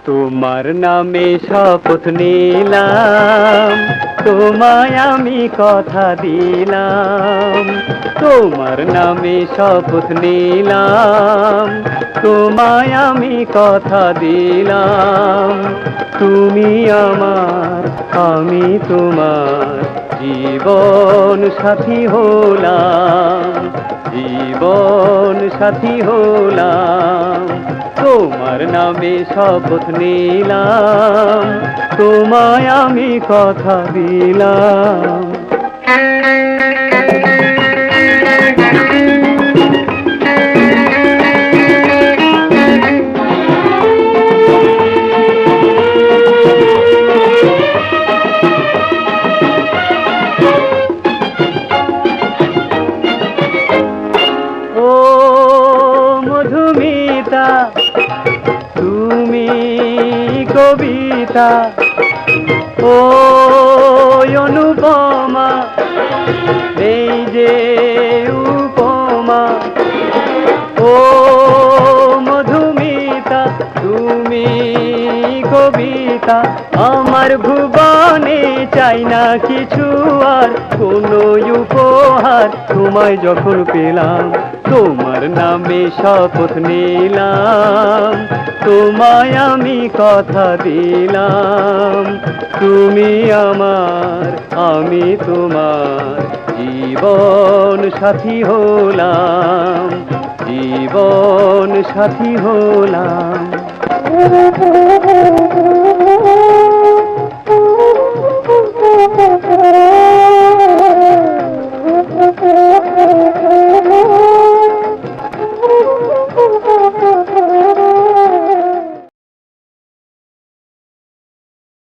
তোমার নামে শপথ নিলাম, তোমায় আমি কথা দিলাম। তোমার নামে শপথ নিলাম, তোমায় আমি কথা দিলাম। তুমি আমার, আমি তোমার জীবন সাথী হলাম, জীবন সাথী হলাম। তোমার নামে শপথ নিলাম, তোমায় আমি কথা দিলাম। ও মধুমিতা, তুমি কবিতা, ও অনুপমা, এই যে উপমা। ও মধুমিতা, তুমি কবিতা, আমার ভুবনে চাই না কিছু আর কোনো উপহার। তোমায় যখন পেলাম, তোমার নামে শপথ নিলাম, তোমায় আমি কথা দিলাম। তুমি আমার, আমি তোমার জীবন সাথী হলাম, জীবন সাথী হলাম।